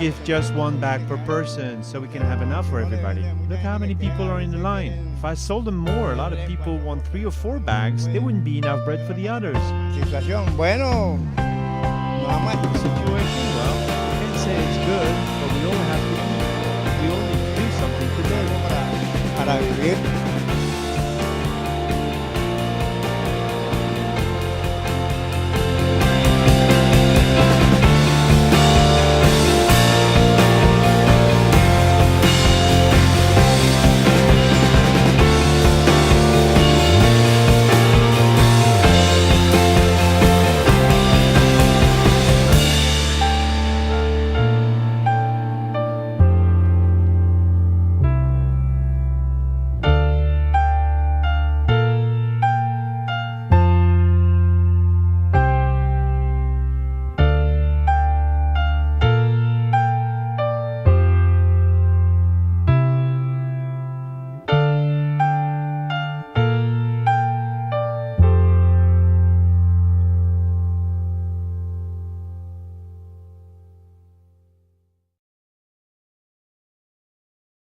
give just one bag per person so we can have enough for everybody. Look how many people are in the line. If I sold them more, a lot of people want 3 or 4 bags, there wouldn't be enough bread for the others. Situación, bueno, nada más. Situation, well, I can't say it's good, but we all have to eat. We all need to do something today. Para vivir.